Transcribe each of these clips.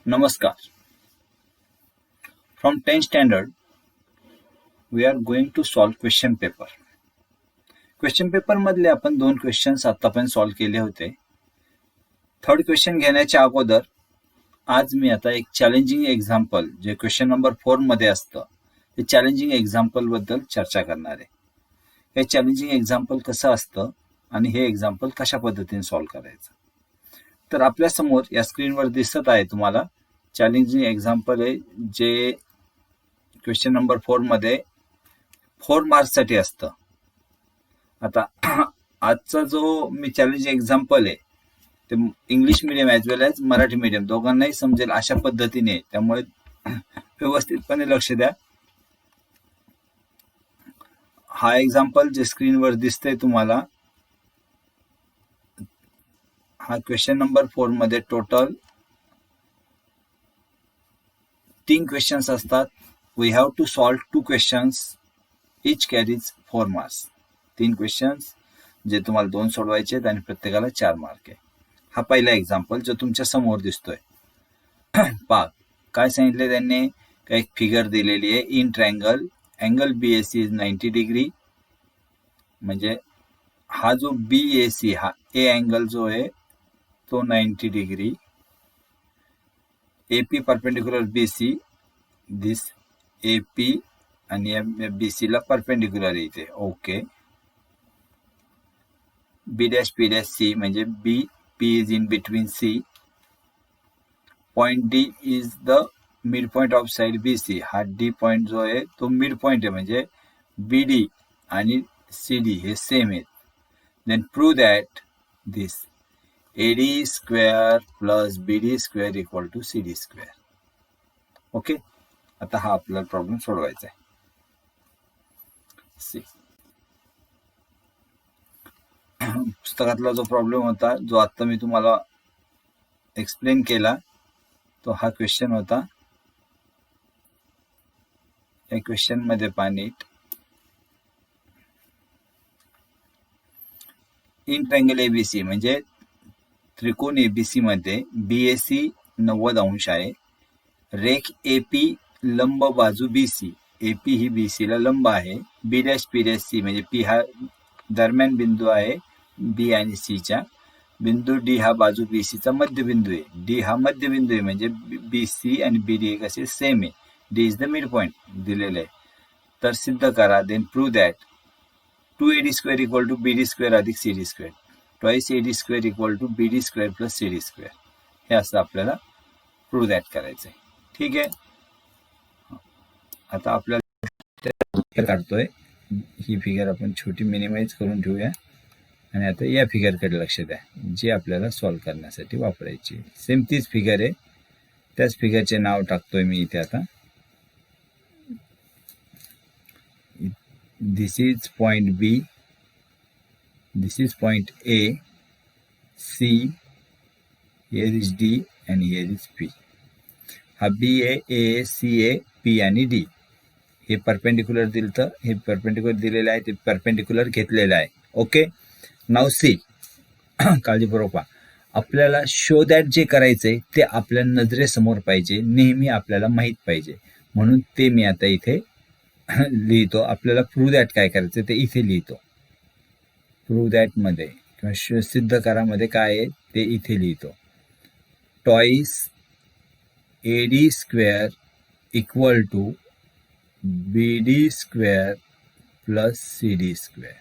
Namaskar. From 10th standard, we are going to solve question paper. Question paper मधले आपण 2 questions आतापर्यंत solve केले होते. थर्ड क्वेश्चन घेण्याच्या अगोदर आज मी आता एक चॅलेंजिंग एक्झाम्पल जे क्वेश्चन नंबर 4 मध्ये असतं ते चॅलेंजिंग एक्झाम्पल बद्दल चर्चा करणार आहे. हे चॅलेंजिंग एक्झाम्पल कसं असतं आणि हे एक्झाम्पल कशा पद्धतीने सॉल्व्ह करायचं. तर आपल्या समोर या स्क्रीनवर दिसत आहे तुम्हाला चॅलेंजिंग एक्झाम्पल आहे जे क्वेश्चन नंबर 4 मध्ये 4 मार्क्ससाठी असतं. आता आजचा जो मी चॅलेंजिंग एक्झाम्पल आहे ते इंग्लिश मीडियम ॲज वेल ॲज मराठी मीडियम दोघांनाही समजेल अशा पद्धतीने, त्यामुळे व्यवस्थितपणे लक्ष द्या. हा एक्झाम्पल जे स्क्रीनवर दिसतंय तुम्हाला, हा क्वेश्चन नंबर 4 मध्ये टोटल 3 क्वेश्चन्स असतात. We have to solve 2 questions, each carries 4 marks. 3 questions जे तुम्हाला 2 सोडवायचे आहेत आणि प्रत्येकाला 4 मार्क आहे. हा पहिला एक्झाम्पल जो तुमच्या समोर दिसतोय. पहा काय सांगितले त्यांनी, एक फिगर दिलेली आहे. In triangle angle BAC is 90 degree. म्हणजे हा जो BAC हा ए अँगल जो आहे तो 90 डिग्री. AP परपेंडिक्युलर BC, दिस AP आणि BC ला परपेंडिक्युलर इथे. ओके. B', म्हणजे P is in between C. Point D is the midpoint of side BC. हा D पॉइंट जो आहे तो मिड पॉइंट आहे, म्हणजे BD आणि CD हे सेम आहेत. Then prove that this AD square plus BD square equal to CD square. Okay. आता हा आपल्याला प्रॉब्लेम सोडवायचा आहे. पुस्तकातला जो प्रॉब्लेम होता जो आता मी तुम्हाला एक्सप्लेन केला तो हा क्वेश्चन होता. या क्वेश्चन मध्ये पानीट इन ट्रायंगल ABC म्हणजे त्रिकोण ABC मध्ये BAC 90 अंश आहे. रेख AP लंब बाजू BC, AP ही BC ला लंब आहे. B'C म्हणजे P हा दरम्यान बिंदू आहे B आणि C च्या. बिंदू D हा बाजू BC चा मध्यबिंदू आहे. D हा मध्यबिंदू आहे म्हणजे BC आणि BD कसे सेम आहे. D is the mid point दिलेलं आहे. तर सिद्ध करा. Then prove that 2AD square equal to BD square अधिक CD square twice AD square equal to BD square plus CD square. हे असं आपल्याला प्रूव्ह दॅट करायचं आहे. ठीक आहे. आता आपल्याला काढतोय ही फिगर आपण छोटी मिनिमाइज करून ठेवूया आणि आता या फिगरकडे लक्ष द्या जी आपल्याला सॉल्व्ह करण्यासाठी वापरायची. सेम तीच फिगर आहे, त्याच फिगरचे नाव टाकतोय मी इथे. आता this is point B, this is point A, C, here is D and here is P. हा BA, A, CA, P आणि D हे परपेंडिक्युलर दिलं, हे परपेंडिक्युलर दिलेलं आहे, ते परपेंडिक्युलर घेतलेलं आहे. ओके. नाव सी काळजीपूर्वक पहा. आपल्याला शो दॅट जे करायचंय ते आपल्या नजरेसमोर पाहिजे, नेहमी आपल्याला माहीत पाहिजे, म्हणून ते मी आता इथे लिहितो. आपल्याला प्रूव्ह दॅट काय करायचं ते इथे लिहितो. प्रूव्ह दॅट मध्ये किंवा सिद्ध करामध्ये काय आहे ते इथे लिहितो. Twice AD square equal to BD square plus CD square.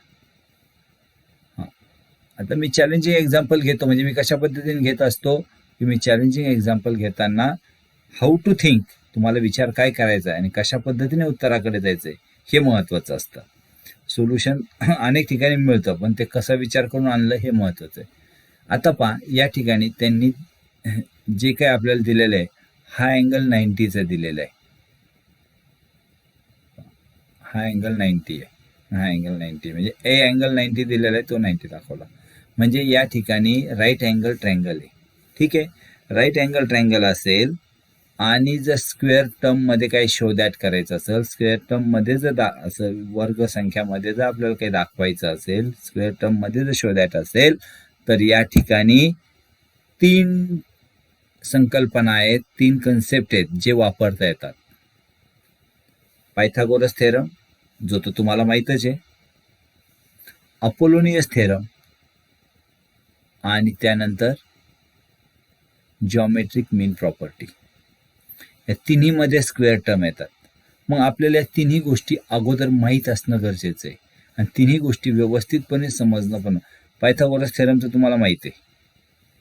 आता मी चॅलेंजिंग एक्झाम्पल घेतो, म्हणजे मी कशा पद्धतीने घेत असतो की मी चॅलेंजिंग एक्झाम्पल घेताना हाऊ टू थिंक, तुम्हाला विचार काय करायचा आहे आणि कशा पद्धतीने उत्तराकडे जायचंय हे महत्त्वाचं असतं. सोल्युशन अनेक ठिकाणी मिळतं पण ते कसा विचार करून आणलं हे महत्त्वाचं आहे. आता पहा या ठिकाणी त्यांनी जे काय आपल्याला दिलेलं आहे हा अँगल 90चा दिलेला आहे. हा अँगल 90 आहे, हा अँगल 90 म्हणजे ए अँगल 90 दिलेला आहे तो 90 दाखवला. म्हणजे या ठिकाणी राईट अँगल ट्रायंगल आहे. ठीक आहे. राईट अँगल ट्रायंगल असेल आणि जर स्क्वेअर टर्म मध्ये काही शो दॅट करायचं असेल, स्क्वेअर टर्म मध्ये जर असं वर्ग संख्यामध्ये जर आपल्याला काही दाखवायचं असेल, स्क्वेअर टर्म मध्ये जर शो दॅट असेल तर या ठिकाणी 3 संकल्पना आहेत, 3 कन्सेप्ट आहेत जे वापरता येतात. पायथागोरस थेरम, जो तो तुम्हाला माहीतच आहे, अपोलोनियस थेरम आणि त्यानंतर जॉमेट्रिक मीन प्रॉपर्टी. या तिन्हीमध्ये स्क्वेअर टर्म येतात. मग आपल्याला या तिन्ही गोष्टी अगोदर माहीत असणं गरजेचं आहे आणि तिन्ही गोष्टी व्यवस्थितपणे समजणं पण. पायथागोरस थेरमचं तुम्हाला माहीत आहे,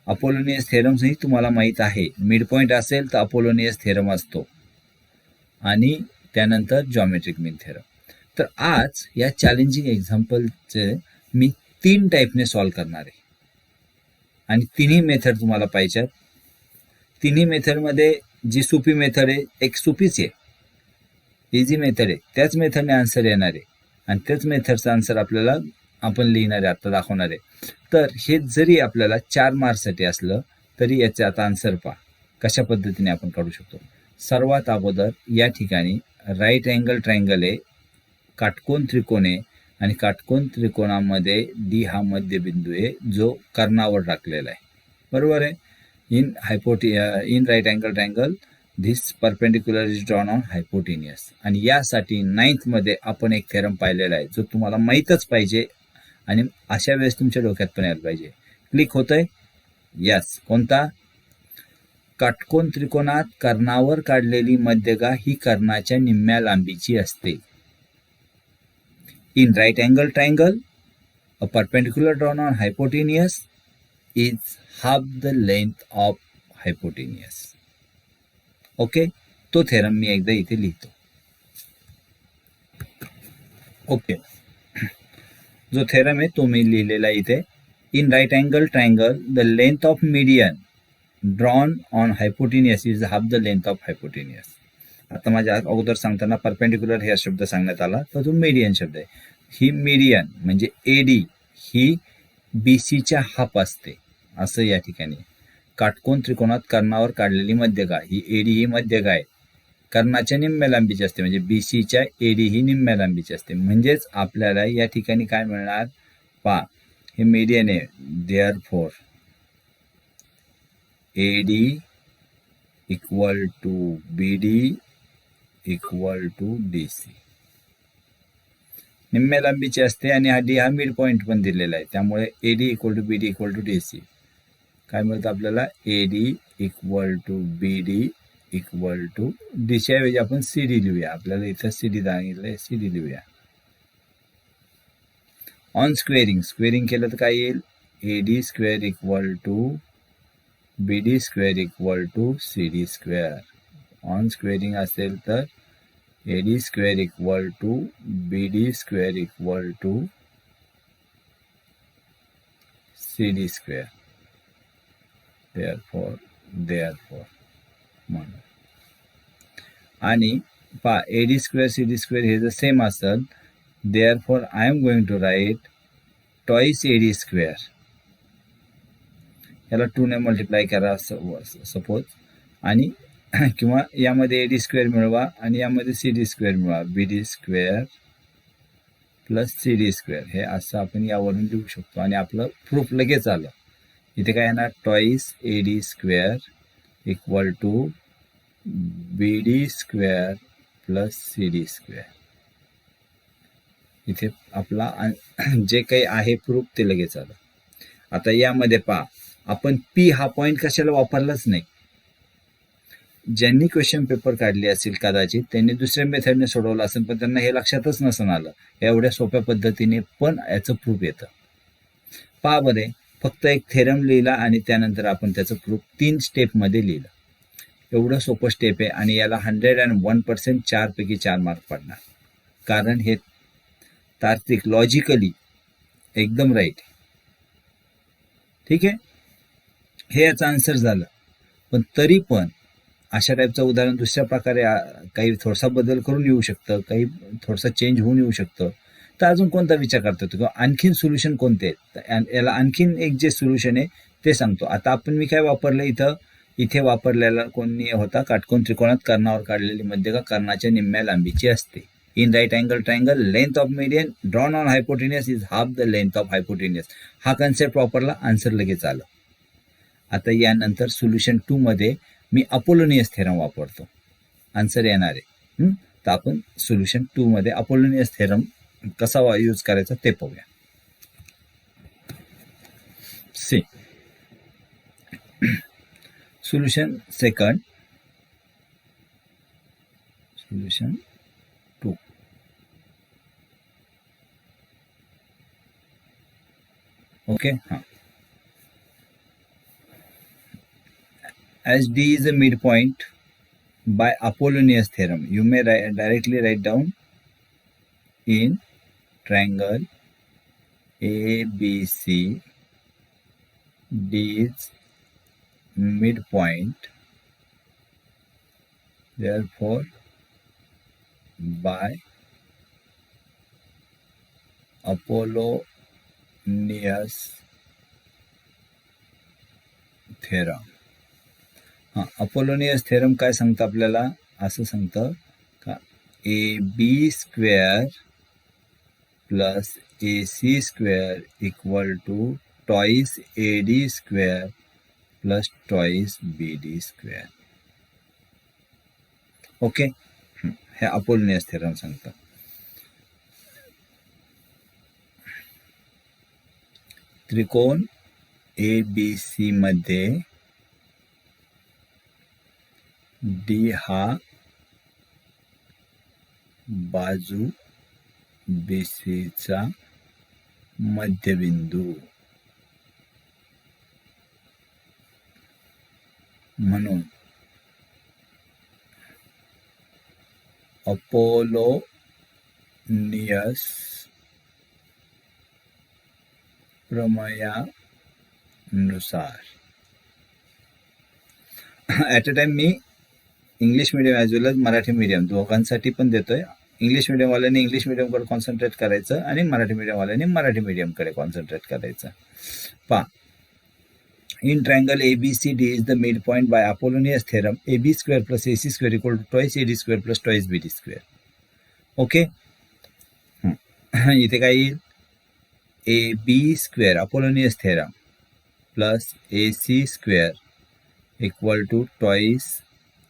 अपोलोनियस थेरमही तुम्हाला माहीत आहे. मिड पॉईंट असेल तर अपोलोनियस थेरम असतो आणि त्यानंतर जॉमेट्रिक मीन थेरम. तर आज या चॅलेंजिंग एक्झाम्पलचे मी 3 टाईपने सॉल्व करणार आहे आणि तिन्ही मेथड तुम्हाला पाहिजेत. तिन्ही मेथडमध्ये जी सोपी मेथड आहे, एक सोपीच आहे, इझी मेथड आहे, त्याच मेथडने आन्सर येणार आहे आणि त्याच मेथडचा आन्सर आपल्याला आपण लिहिणार आहे, आता दाखवणार आहे. तर हे जरी आपल्याला 4 मार्क्ससाठी असलं तरी याचे आता आन्सर पहा कशा पद्धतीने आपण काढू शकतो. सर्वात अगोदर या ठिकाणी राईट अँगल ट्रायंगल आहे, काटकोन त्रिकोण आहे आणि काटकोन त्रिकोणामध्ये डी हा मध्यबिंदू आहे जो कर्णावर टाकलेला आहे, बरोबर आहे. In right angle triangle this perpendicular is drawn on hypotenuse. आणि यासाठी 9th मध्ये आपण एक थेरम पाहिलेला आहे जो तुम्हाला माहीतच पाहिजे आणि अशा वेळेस तुमच्या डोक्यात पण यायला पाहिजे. क्लिक होतंय? यस. कोणता? काटकोन त्रिकोणात कर्णावर काढलेली मध्यगा ही कर्णाच्या निम्म्या लांबीची असते. In right angle triangle, a perpendicular drawn on hypotenuse is half the length of hypotenuse. Okay, तो थेरम मी एकदा इथे लिहितो. ओके, जो थेरम आहे तो मी लिहिलेला इथे. In right angle triangle the length of median drawn on hypotenuse is half the length of hypotenuse. आता माझ्या अगोदर सांगताना परपेंडिक्युलर हा शब्द सांगण्यात आला, तर तो मीडियन शब्द आहे. ही मीडियन म्हणजे एडी ही BCच्या हाफ असते, असं या ठिकाणी. काटकोन त्रिकोणात कर्णावर काढलेली मध्यगा ही एडी ही मध्यगा आहे, कर्णाच्या निम्म्या लांबीची असते, म्हणजे BCच्या एडी ही निम्म्या लांबीची असते. म्हणजेच आपल्याला या ठिकाणी काय मिळणार पहा, हे मीडियन आहे, therefore AD equal to BD equal to DC. निम्म्या लांबीची असते आणि हा डी हा मिड पॉईंट पण दिलेला आहे, त्यामुळे AD equal to BD equal to DC. काय मिळतं आपल्याला? AD equal to BD equal to DC ऐवजी आपण CD लिहूया. आपल्याला इथं CD सांगितलं आहे, CD लिहूया. ऑन स्क्वेअरिंग केलं तर काय येईल? AD square equal to BD square equal to CD square. On squaring असेल तर AD square equal to BD square equal to CD square. therefore म्हणून. आणि पहा AD स्क्वेअर CD स्क्वेअर हे जर सेम असेल, therefore I am going to write twice AD square. याला 2 ने मल्टिप्लाय करा सपोज, आणि किंवा यामध्ये AD स्क्वेअर मिळवा आणि यामध्ये CD स्क्वेअर मिळवा. BD square plus CD square हे असं आपण यावरून लिहू शकतो आणि आपलं प्रूफ लगेच आलं. इथे काय येणार? Twice AD square equal to BD square plus CD square. इथे आपला जे काही आहे प्रूफ ते लगेच आलं. आता यामध्ये पहा, आपण P हा पॉईंट कशाला वापरलाच नाही. ज्यांनी क्वेश्चन पेपर काढले असेल कदाचित त्यांनी दुसऱ्या मेथडने सोडवलं असेल, पण त्यांना हे लक्षातच नसून आलं. एवढ्या सोप्या पद्धतीने पण याचं प्रूफ येतं. पहा बरे, फक्त एक थेरम लिहिला आणि त्यानंतर आपण त्याचं प्रूफ 3 स्टेपमध्ये लिहिलं. एवढं सोपं स्टेप आहे आणि याला 101% 4 पैकी 4 मार्क पडणार, कारण हे तार्किक लॉजिकली एकदम राईट. ठीक आहे, हे याचं आन्सर झालं. पण तरी पण अशा टाईपचं उदाहरण दुसऱ्या प्रकारे काही थोडासा बदल करून येऊ शकतं, काही थोडंसं चेंज होऊन येऊ शकतं. तर अजून कोणता विचार करतो किंवा आणखीन सोल्युशन कोणते आहेत, याला आणखीन एक जे सोल्युशन आहे ते सांगतो. आता आपण मी काय वापरलं इथे वापरलेला कोणी होता, काटकोन त्रिकोणात कर्णावर काढलेली मध्यगा कर्णाच्या निम्म्या लांबीची असते. In right angle triangle length of median drawn on hypotenuse is half the length of hypotenuse. हा कन्सेप्ट वापरला, आन्सर लगेच आलं. आता यानंतर सोल्युशन 2 मध्ये मी अपोलोनियस थेरम वापरतो. आन्सर येणार आहे. तर आपण सोल्युशन 2 मध्ये अपोलोनियस थेरम कसा यूज करायचा ते पाहूया. See solution second, solution 2. Okay, हाँ. As D is a midpoint by Apollonius theorem, you may directly write down in triangle ABC, D is midpoint, therefore by Apollonius theorem. हां, Apollonius theorem काय सांगतं आपल्याला? असं सांगतं का AB² plus AC² equal to twice AD² plus twice BD². Okay, हे Apollonius theorem सांगतं. त्रिकोण ABC मध्ये डी हा बाजू BCचा मध्यबिंदू म्हणून अपोलोनियस प्रमेयानुसार. ॲट अ टाइम मी English medium as well as Marathi medium दोघांसाठी पण देतोय. इंग्लिश मीडियमवाल्यांनी इंग्लिश मीडियमकडे कॉन्सन्ट्रेट करायचं आणि मराठी मीडियमवाल्यांनी मराठी मीडियमकडे कॉन्सन्ट्रेट करायचं. पहा, in triangle ABCD is the mid point by Apollonius theorem AB² plus AC² equal to twice AD² plus twice BD². Okay, इथे काय येईल? AB² Apollonius theorem plus AC² equal to twice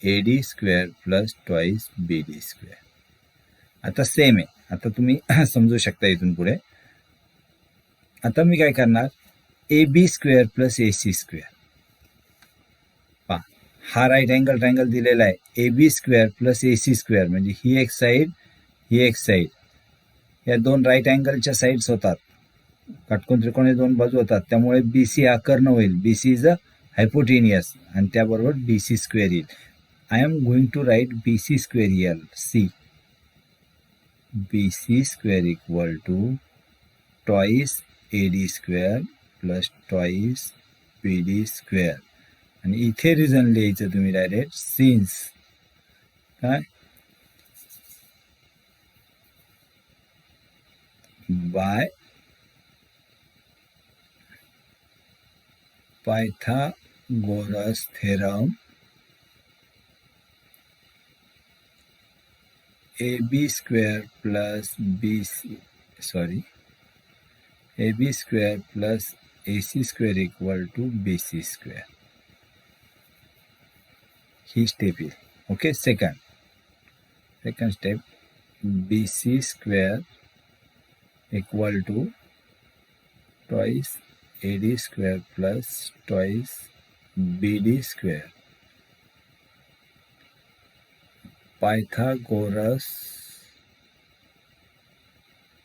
AD² plus twice BD². आता same आहे. आता तुम्ही समजू शकता इथून पुढे. आता मी काय करणार? AB² plus AC². पहा, हा राईट अँगल ट्रायंगल दिलेला आहे. AB² प्लस AC² म्हणजे ही एक साईड, ही एक साईड. या दोन राईट अँगलच्या साईड्स होतात. काटकोन त्रिकोणी दोन बाजू होतात. त्यामुळे BC हा कर्ण होईल. BC इज अ हायपोटेनियस आणि त्याबरोबर BC² येईल. I am going to write BC² here. See, BC² equal to twice AD² plus twice BD². आणि इथे रिझन लिहायचं तुम्ही डायरेक्ट सिन्स काय by Pythagoras theorem AB² plus AB² plus AC² equal to BC². ही step येईल. Okay, second step BC² equal to twice AD² plus twice BD². Pythagoras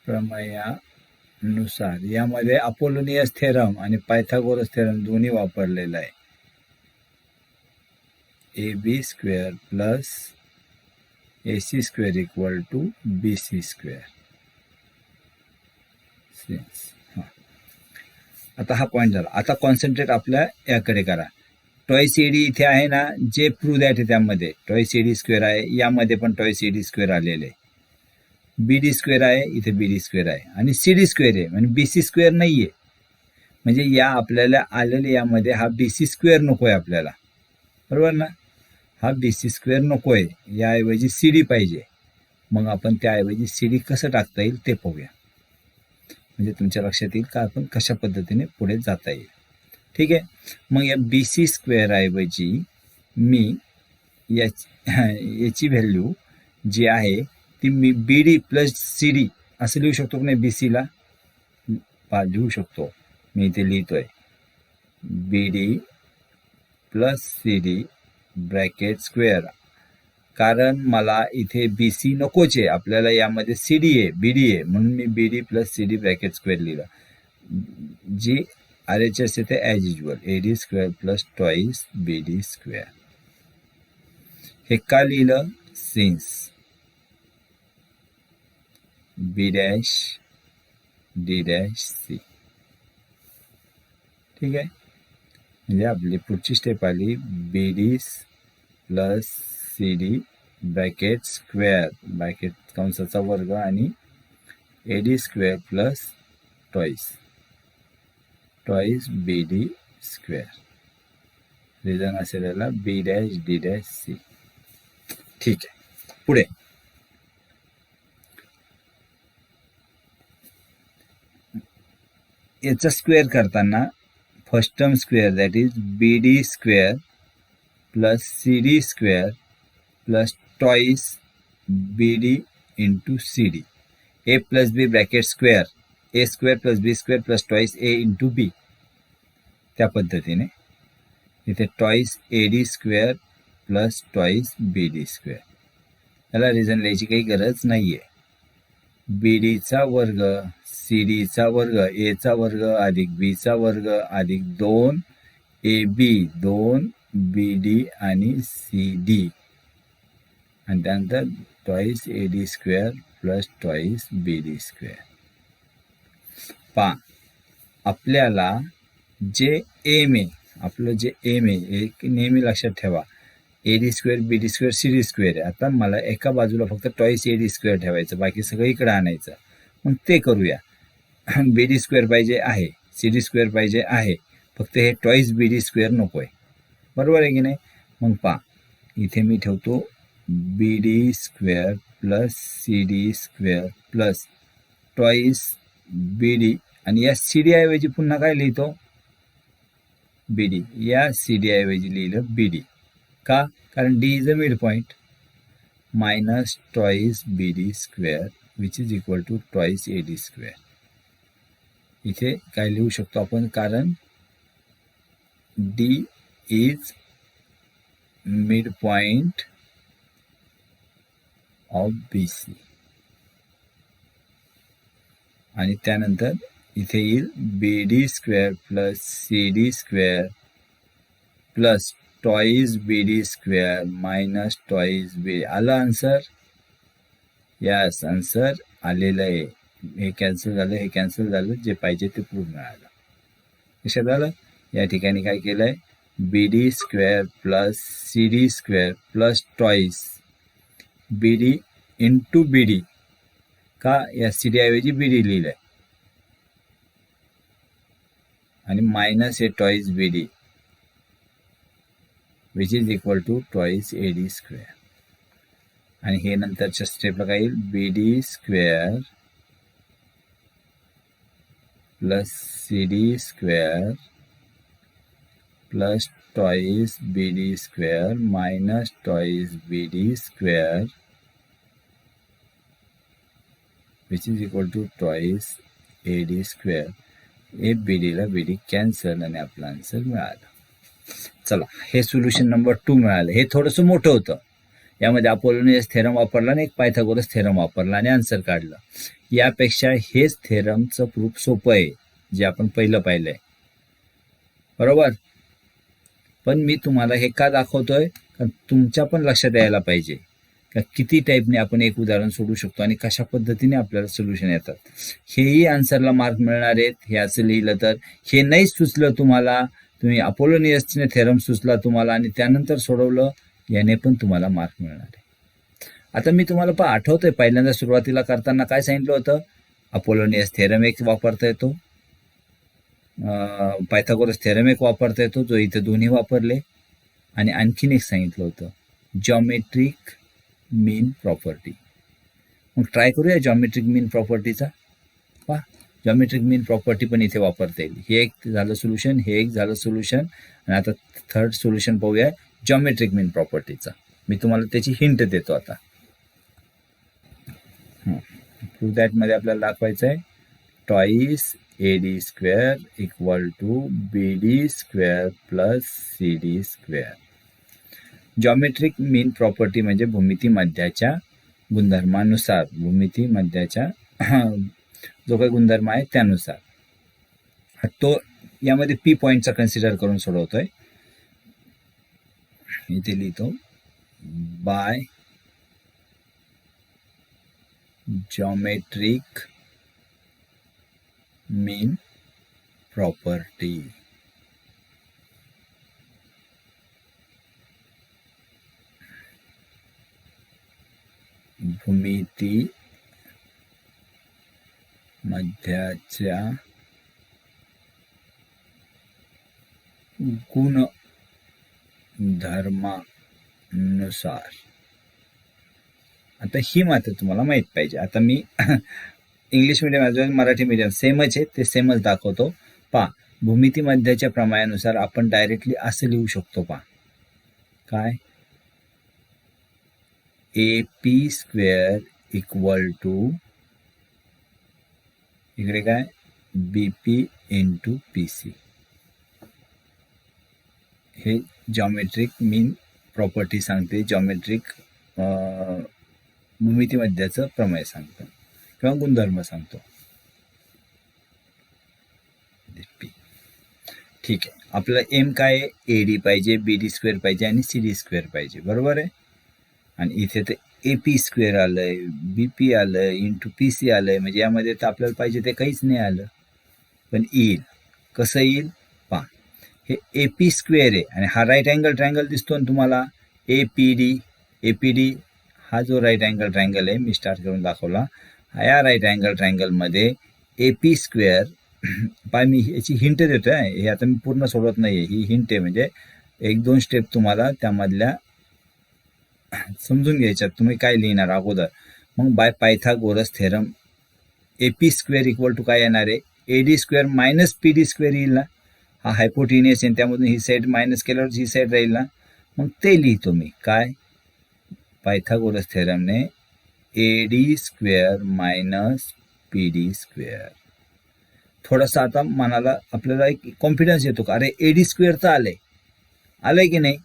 प्रमेयानुसार. यामध्ये Apollonius theorem आणि पायथागोरस थेरम दोन्ही वापरलेला आहे. AB² plus AC² equal to BC². आता हा पॉईंट झाला. आता कॉन्सन्ट्रेट आपल्या याकडे करा. टॉइस AD इथे आहे ना, जे प्रूव्ह दॅट आहे त्यामध्ये टॉइस AD² आहे. यामध्ये पण टॉइस AD² आलेले आहे. BD² आहे, इथे BD² आहे आणि CD² आहे म्हणजे BC² नाही आहे. म्हणजे या आपल्याला आलेले यामध्ये हा BC² नको आहे आपल्याला, बरोबर ना? हा BC² नको आहे. याऐवजी CD पाहिजे. मग आपण त्याऐवजी CD कसं टाकता येईल ते पाहूया. म्हणजे तुमच्या लक्षात येईल का आपण कशा पद्धतीने पुढे जाता येईल. ठीक आहे. मग या बी सी स्क्वेअर ऐवजी मी याची व्हॅल्यू जी आहे ती मी B D plus C D असं लिहू शकतो की नाही. बी सीला लिहू शकतो मी, इथे लिहितोय B D plus C D bracket square, कारण मला इथे बी सी नकोच आहे, आपल्याला यामध्ये सी डी आहे, बी डी आहे, म्हणून मी B D plus C D bracket square लिहिलं. जी आर एच एस येते as usual A D square plus twice B D square. हे का लिहिलं? Since B dash D dash C. ठीक आहे, म्हणजे आपली पुढची स्टेप आली B D plus C D bracket square, bracket कंसाचा वर्ग आणि A D square plus twice B D square. Reason असेल याला B dash D dash C. ठीक आहे, पुढे याचा स्क्वेअर करताना first term square that is B D square plus C D square plus twice B D into C D. A plus B bracket square, A square plus B square plus twice A into B. त्या पद्धतीने इथे twice A D square plus twice B D square. याला reason लिहायची काही गरज नाही आहे. बी डीचा वर्ग सी डीचा वर्ग एचा वर्ग अधिक बीचा वर्ग अधिक 2 ए बी 2 बी डी आणि सी डी, आणि त्यानंतर twice A D square plus twice B D square. आपल्याला जे एम आहे, आपलं जे एम आहे एक नेहमी लक्षात ठेवा, A D square B D square C D square आहे. आता मला एका बाजूला फक्त ट्वाईस ए डी स्क्वेअर ठेवायचं, बाकी सगळं इकडं आणायचं. मग ते करूया. बी डी स्क्वेअर पाहिजे आहे, सी डी स्क्वेअर पाहिजे आहे, फक्त हे ट्वाईस बी डी स्क्वेअर नको आहे. बरोबर आहे की नाही? मग इथे मी ठेवतो B D square plus C D square plus twice B D, आणि या सी डी ऐवजी पुन्हा काय लिहितो? B D. या सी डी ऐवजी लिहिलं बी डी. का? कारण D is a mid point. Minus twice B D square which is equal to twice A D square. इथे काय लिहू शकतो आपण? कारण D is mid point of B C, आणि त्यानंतर इथे येईल B D square plus C D square plus twice B D square minus twice B. आलं आन्सर? यस, आन्सर आलेलं आहे. हे कॅन्सल झालं, हे कॅन्सल झालं, जे पाहिजे ते प्रूफ मिळालं. लक्षात आलं? या ठिकाणी काय केलं आहे? B D square plus C D square plus twice B D into B D. का? या सी डी ऐवजी बी डी लिहिलं आहे, आणि मायनस हे twice B D which is equal to twice A D square. आणि हे नंतरच्या स्टेपला काय येईल? B D square plus C D square plus twice B D square minus twice B D square which is equal to twice A D square. A B डीला B D cancel, आणि आपला answer मिळाला. चला, हे solution number 2 मिळालं. हे थोडंसं मोठं होतं. यामध्ये अपोलोनियस थेरम वापरला आणि एक पायथागोरस थेरम वापरला आणि आन्सर काढलं. यापेक्षा हेच थेरमचं प्रूफ सोपं आहे, जे आपण पहिलं पाहिलंय. बरोबर? पण मी तुम्हाला हे का दाखवतोय? कारण तुमच्या पण लक्षात यायला पाहिजे का किती टाईपने आपण एक उदाहरण सोडू शकतो आणि कशा पद्धतीने आपल्याला सोल्युशन येतात. हेही आन्सरला मार्क मिळणार आहेत. हे असं लिहिलं तर. हे नाही सुचलं तुम्हाला, तुम्ही अपोलोनियसने थेरम सुचला तुम्हाला आणि त्यानंतर सोडवलं, याने पण तुम्हाला मार्क मिळणार आहे. आता मी तुम्हाला आठवतंय पहिल्यांदा सुरुवातीला करताना काय सांगितलं होतं? अपोलोनियस थेरम एक वापरता येतो, पायथागोरस थेरम एक वापरता येतो, जो इथे दोन्ही वापरले, आणि आणखीन एक सांगितलं होतं जॉमेट्रिक मीन प्रॉपर्टी. मग ट्राय करूया जॉमेट्रिक मीन प्रॉपर्टीचा. जॉमेट्रिक मीन प्रॉपर्टी पण इथे वापरता येईल. हे एक झालं सोल्युशन, हे एक झालं सोल्युशन, आणि आता थर्ड सोल्युशन पाहूया जॉमेट्रिक मीन प्रॉपर्टीचा. मी तुम्हाला त्याची हिंट देतो आता. प्रूव्ह दॅट मध्ये आपल्याला दाखवायचं आहे twice AD square equal to BD square plus CD square. Geometric mean property म्हणजे भूमिती मध्याच्या गुणधर्मानुसार, भूमिती मध्याच्या जो काही गुणधर्म आहे त्यानुसार तो यामध्ये P पॉईंटचा कन्सिडर करून सोडवतोय. इथे लिहितो बाय जॉमेट्रिक मीन प्रॉपर्टी. भूमिती मध्याच्या गुणधर्मानुसार. आता ही मात्र तुम्हाला माहित पाहिजे. आता मी इंग्लिश मीडियम मराठी मीडियम सेमच आहे, ते सेमच दाखवतो. पहा, भूमिती मध्याच्या प्रमाणानुसार आपण डायरेक्टली असं लिहू शकतो. पहा काय, AP स्क्वेअर इक्वल टू इकडे काय BP इंटू PC. हे जॉमेट्रिक मीन प्रॉपर्टी सांगते, जॉमेट्रिक भूमिती मध्याचं प्रमेय सांगतं किंवा गुणधर्म सांगतो. ठीक आहे, आपलं एम काय आहे, AD पाहिजे, BD स्क्वेअर पाहिजे आणि CD स्क्वेअर पाहिजे, बरोबर आहे. आणि इथे ते AP स्क्वेअर आलंय, BP आलंय, इंटू PC आलंय, म्हणजे यामध्ये तर आपल्याला पाहिजे ते काहीच नाही आलं, पण येईल. कसं येईल पहा, हे AP स्क्वेअर आहे आणि हा राईट अँगल ट्रायंगल दिसतो ना तुम्हाला, APD हा जो राईट अँगल ट्रायंगल आहे, मी स्टार्ट करून दाखवला, या राईट अँगल ट्रायंगलमध्ये AP स्क्वेअर. पहा, मी याची हिंट देतोय, हे आता मी पूर्ण सोडवत नाहीये, ही हिंट आहे, म्हणजे एक दोन स्टेप तुम्हाला त्यामधल्या समजून घ्यायच्यात. तुम्ही काय लिहिणार अगोदर, मग by Pythagoras theorem AP square equal to काय येणार आहे, AD square minus PD square येईल ना. हा हायपोटिनियस आहे, त्यामधून ही साईड मायनस केल्यावर ही साईड राहील ना, मग ते लिहितो मी काय, पायथागोरस थेरमने AD square minus PD square. थोडासा आता मनाला आपल्याला एक कॉन्फिडन्स येतो का, अरे AD स्क्वेअर तर आलंय की नाही.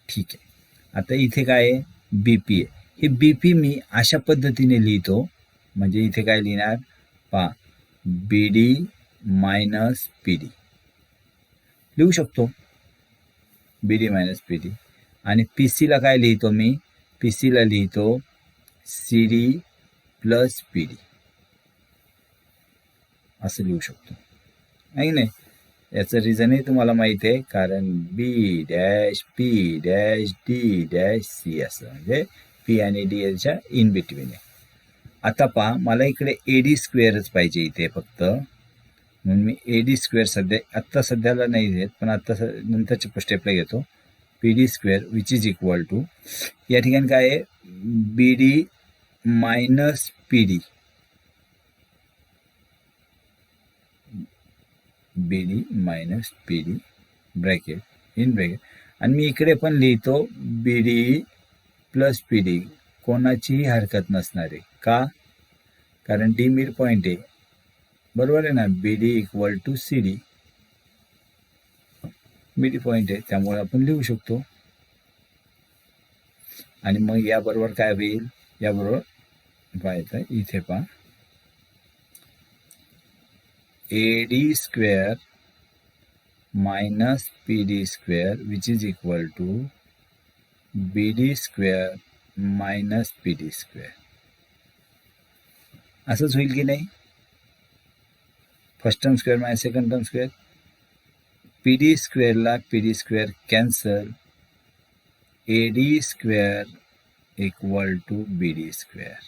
ठीक आहे, आता इथे काय आहे, BP आहे. हे BP मी अशा पद्धतीने लिहितो, म्हणजे इथे काय लिहिणार पहा, BD मायनस PD लिहू शकतो, BD मायनस PD. आणि PC ला काय लिहितो मी, PC ला लिहितो CD प्लस PD असं लिहू शकतो, आहे नाही. याचं रिझनही तुम्हाला माहिती आहे, कारण B dash P dash D dash C असं, म्हणजे P आणि D याच्या इन बिटवीन आहे. आता पहा, मला इकडे AD स्क्वेअरच पाहिजे इथे फक्त, म्हणून मी AD स्क्वेअर आत्ता सध्याला नाही देत, पण आत्ता नंतरच्या स्टेपला घेतो. PD square which is equal to, या ठिकाणी काय आहे, BD minus PD, BD minus PD bracket in bracket, आणि मी इकडे पण लिहितो BD प्लस PD, कोणाचीही हरकत नसणार आहे. का, कारण D मिड पॉईंट आहे, बरोबर आहे ना. BD equal to CD mid point आहे, त्यामुळे आपण लिहू शकतो. आणि मग याबरोबर काय होईल, याबरोबर पाहायचं इथे पहा, AD square minus PD square which is equal to BD square minus PD square. असंच होईल की नाही, first term square minus second term square, PD स्क्वेअरला PD square cancel, AD square equal to BD square.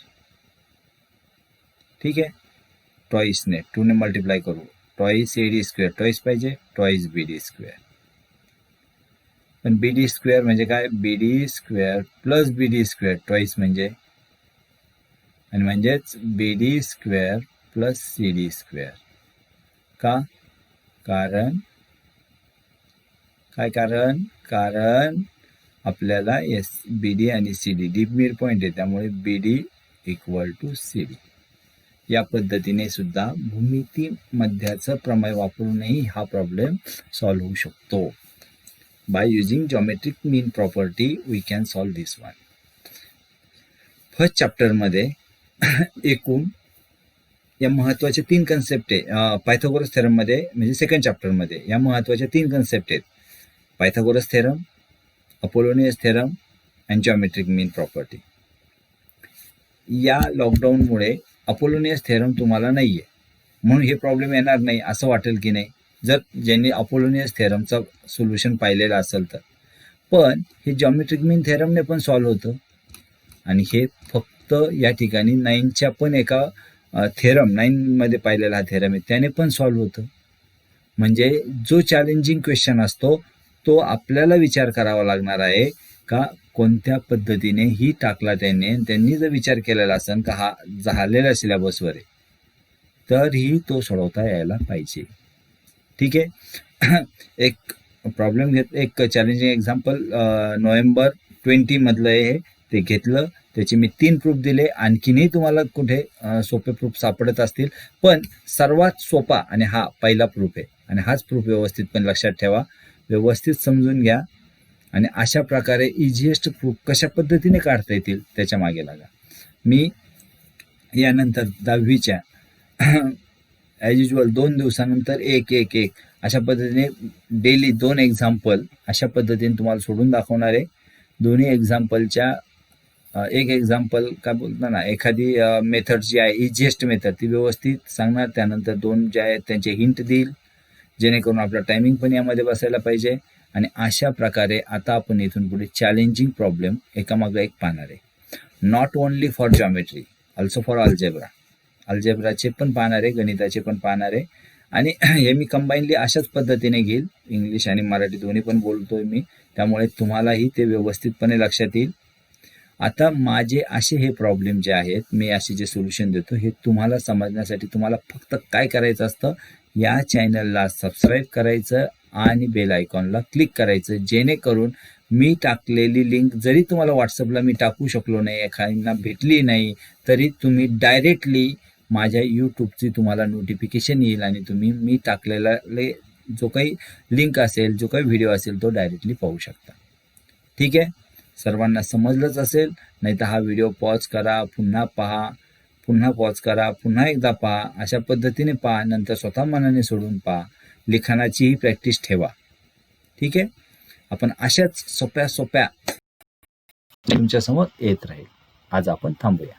ठीक आहे, ट्वाईसने 2 ने multiply करू, ट्वाईस AD स्क्वेअर ट्वाईस पाहिजे, ट्वाईस BD स्क्वेअर. पण BD स्क्वेअर म्हणजे काय, BD square plus BD square twice म्हणजे, आणि म्हणजेच BD square plus CD square. का? कारण काय? कारण आपल्याला BD आणि CD डीप मिड पॉईंट आहे, त्यामुळे BD इक्वल टू CD. या पद्धतीने सुद्धा भूमिती मध्याचं प्रमेय वापरूनही हा प्रॉब्लेम सॉल्व्ह होऊ शकतो. By using geometric mean property we can solve this one. First चॅप्टरमध्ये एकूण या महत्त्वाच्या 3 कन्सेप्ट आहे. पायथागोरस थेरममध्ये म्हणजे सेकंड चॅप्टरमध्ये या महत्त्वाच्या 3 कन्सेप्ट आहेत. Pythagoras theorem, Apollonius theorem and geometric mean property. या लॉकडाऊनमुळे अपोलोनियस थेरम तुम्हाला नाही आहे म्हणून हे प्रॉब्लेम येणार नाही असं वाटेल की नाही, जर ज्यांनी अपोलोनियस थेरमचा सोल्युशन पाहिलेला असेल तर. पण हे जॉमेट्रिक मीन थेरमने पण सॉल्व्ह होतं आणि हे फक्त या ठिकाणी 9च्या पण एका थेरम 9मध्ये पाहिलेला हा थेरम आहे त्याने पण सॉल्व्ह होतं. म्हणजे जो चॅलेंजिंग क्वेश्चन असतो तो आपल्याला विचार करावा लागणार आहे का कोणत्या पद्धतीने ही टाकला त्यांनी जर विचार केलेला असेल का हा झालेल्या सिलेबसवर आहे तरीही तो सोडवता यायला पाहिजे. ठीक आहे. एक प्रॉब्लेम एक चॅलेंजिंग एक्झाम्पल नोव्हेंबर 20 मधलं आहे ते घेतलं, त्याचे मी 3 प्रूफ दिले. आणखीनही तुम्हाला कुठे सोपे प्रूफ सापडत असतील पण सर्वात सोपा आणि हा पहिला प्रूफ आहे आणि हाच प्रूफ व्यवस्थित पण लक्षात ठेवा, व्यवस्थित समजून घ्या आणि अशा प्रकारे इझिएस्ट प्रूफ कशा पद्धतीने काढता येतील त्याच्या मागे लागा. मी यानंतर 10वीच्या ॲज युजल 2 दिवसानंतर एक अशा पद्धतीने डेली 2 एक्झाम्पल अशा पद्धतीने तुम्हाला सोडून दाखवणार आहे. दोन्ही एक्झाम्पलच्या एक एक्झाम्पल काय बोलतो ना, एखादी मेथड जी आहे इझिएस्ट मेथड ती व्यवस्थित सांगणार, त्यानंतर 2 जे आहेत त्यांचे हिंट देईल जेणेकरून आपला टायमिंग पण यामध्ये बसायला पाहिजे. आणि अशा प्रकारे आता आपण इथून पुढे चॅलेंजिंग प्रॉब्लेम एकामागे एक पाहणार आहे. Not only for geometry, also for अल्जेब्राचे पण पाहणार आहे, गणिताचे पण पाहणार आहे. आणि हे मी कंबाईनली अशाच पद्धतीने घेईल, इंग्लिश आणि मराठी दोन्ही पण बोलतोय मी, त्यामुळे तुम्हालाही ते व्यवस्थितपणे लक्षात येईल. आता माझे असे हे प्रॉब्लेम जे आहेत, मी असे जे सोल्युशन देतो हे तुम्हाला समजण्यासाठी तुम्हाला फक्त काय करायचं असतं, या चॅनलला सबस्क्राईब करायचं आणि बेल आयकॉनला क्लिक करायचं, जेणेकरून मी टाकलेली लिंक जरी तुम्हाला व्हॉट्सअपला मी टाकू शकलो नाही, एखाद्यांना भेटली नाही, तरी तुम्ही डायरेक्टली माझ्या यूट्यूबची तुम्हाला नोटिफिकेशन येईल आणि तुम्ही मी टाकलेला जो काही लिंक असेल, जो काही व्हिडिओ असेल तो डायरेक्टली पाहू शकता. ठीक आहे, सर्वांना समजलंच असेल. नाही तर हा व्हिडिओ पॉज करा, पुन्हा पहा, पुन्हा पॉज करा, पुन्हा एकदा पहा, अशा पद्धतीने पहा, नंतर स्वतः मनाने सोडून पहा. लिखाणाचीही प्रॅक्टिस ठेवा. ठीक आहे, आपण अशाच सोप्या तुमच्यासमोर येत राहील. आज आपण थांबूया.